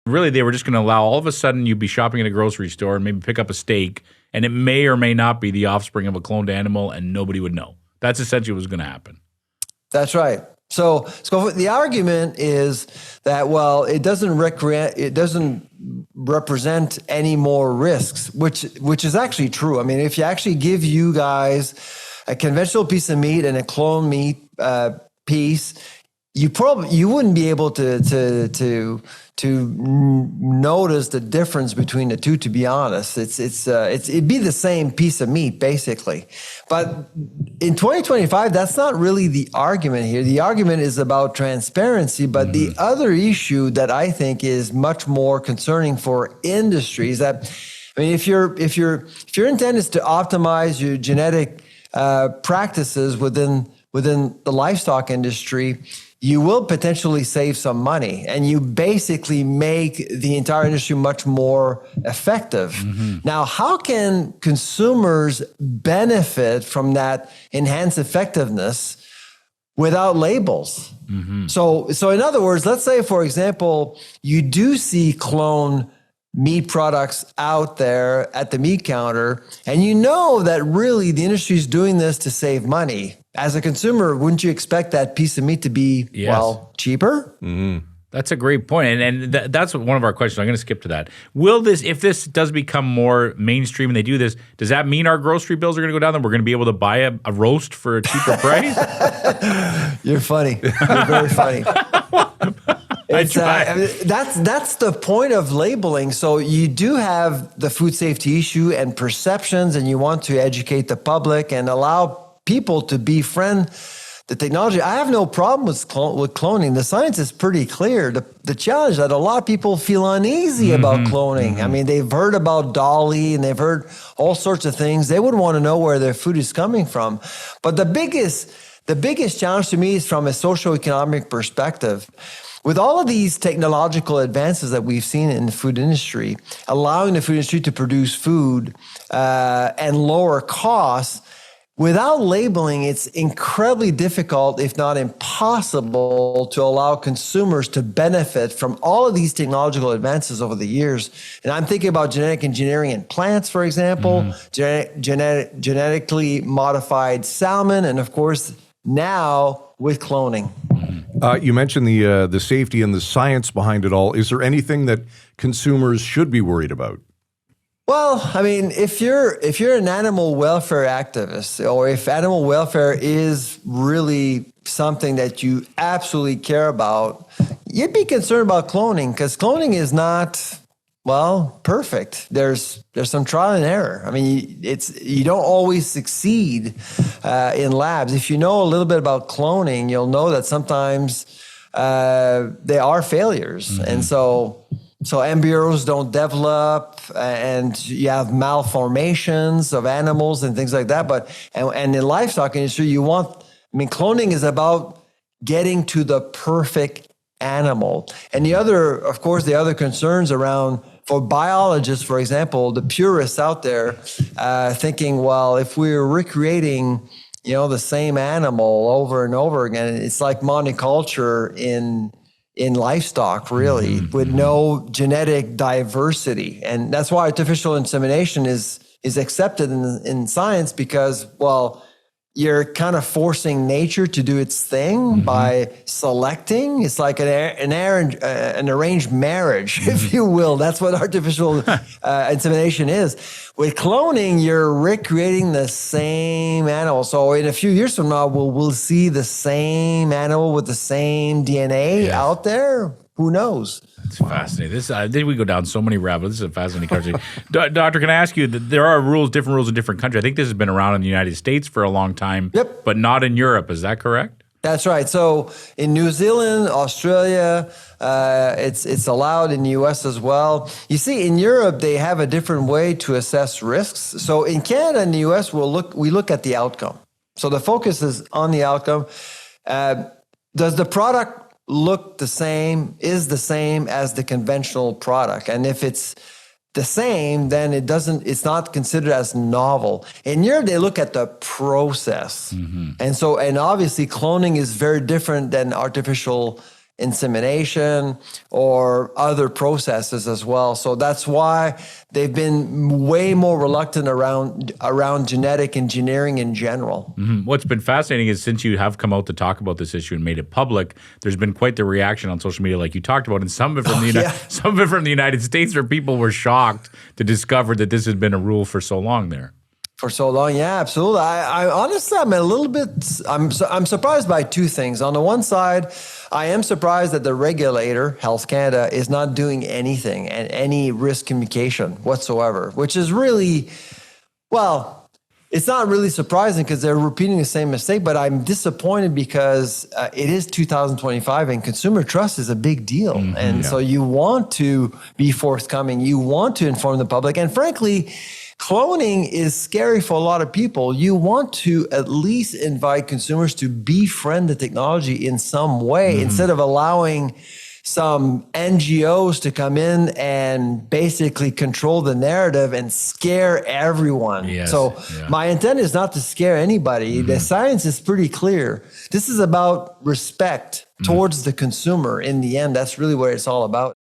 Really, they were just going to allow all of a sudden you'd be shopping at a grocery store and maybe pick up a steak, and it may or may not be the offspring of a cloned animal, and nobody would know. That's essentially what was going to happen. That's right. So the argument is that, well, it doesn't represent any more risks, which is actually true. I mean, if you actually give you guys a conventional piece of meat and a clone meat piece, you wouldn't be able to notice the difference between the two. To be honest, it'd be the same piece of meat basically. But in 2025, that's not really the argument here. The argument is about transparency. But the other issue that I think is much more concerning for industry is that, I mean, if your intent is to optimize your genetic practices within the livestock industry, you will potentially save some money, and you basically make the entire industry much more effective. Now, how can consumers benefit from that enhanced effectiveness without labels? So in other words, let's say, for example, you do see clone meat products out there at the meat counter, and you know that really the industry is doing this to save money. As a consumer, wouldn't you expect that piece of meat to be, well, cheaper? That's a great point. And that's one of our questions. I'm going to skip to that. Will this, if this does become more mainstream and they do this, does that mean our grocery bills are going to go down, and we're going to be able to buy a roast for a cheaper price? You're funny. You're very funny. That's the point of labeling. So you do have the food safety issue and perceptions, and you want to educate the public and allow people to befriend the technology. I have no problem with cloning. The science is pretty clear. The challenge that a lot of people feel uneasy about cloning. I mean, they've heard about Dolly and they've heard all sorts of things. They would want to know where their food is coming from. But the biggest challenge to me is from a socioeconomic perspective. With all of these technological advances that we've seen in the food industry, allowing the food industry to produce food and lower costs, without labeling, it's incredibly difficult, if not impossible, to allow consumers to benefit from all of these technological advances over the years. And I'm thinking about genetic engineering in plants, for example, genetically modified salmon, and of course, now with cloning. You mentioned the safety and the science behind it all. Is there anything that consumers should be worried about? Well, I mean, if you're an animal welfare activist, or if animal welfare is really something that you absolutely care about, you'd be concerned about cloning, because cloning is not, well, perfect. There's some trial and error. I mean, you don't always succeed in labs. If you know a little bit about cloning, you'll know that sometimes they are failures, and so embryos don't develop, and you have malformations of animals and things like that. But and in livestock industry, cloning is about getting to the perfect animal. And the other concerns around, for biologists, for example, the purists out there thinking, well, if we're recreating, the same animal over and over again, it's like monoculture in livestock, really, with no genetic diversity. And that's why artificial insemination is accepted in science, because, well, you're kind of forcing nature to do its thing by selecting. It's like an arranged marriage, if you will. That's what artificial insemination is. With cloning, you're recreating the same animal. So in a few years from now, we'll see the same animal with the same DNA out there. Who knows? It's fascinating. Did we go down so many rabbits? This is a fascinating conversation. Doctor, can I ask you, there are different rules in different countries. I think this has been around in the United States for a long time, but not in Europe. Is that correct? That's right. So in New Zealand, Australia, it's allowed in the US as well. You see, in Europe, they have a different way to assess risks. So in Canada and the US, we look at the outcome. So the focus is on the outcome. Does the product look is the same as the conventional product? And if it's the same, then it's not considered as novel. In Europe, they look at the process. And obviously cloning is very different than artificial insemination or other processes as well. So that's why they've been way more reluctant around genetic engineering in general. What's been fascinating is since you have come out to talk about this issue and made it public, there's been quite the reaction on social media, like you talked about, and some of it from some of it from the United States, where people were shocked to discover that this has been a rule for so long there. For so long, yeah, absolutely. I honestly, I'm a little bit. I'm surprised by two things. On the one side, I am surprised that the regulator, Health Canada, is not doing anything and any risk communication whatsoever, which is really, well, it's not really surprising because they're repeating the same mistake. But I'm disappointed because it is 2025 and consumer trust is a big deal, so you want to be forthcoming, you want to inform the public, and frankly, cloning is scary for a lot of people. You want to at least invite consumers to befriend the technology in some way instead of allowing some NGOs to come in and basically control the narrative and scare everyone. My intent is not to scare anybody. The science is pretty clear. This is about respect towards the consumer in the end. That's really what it's all about.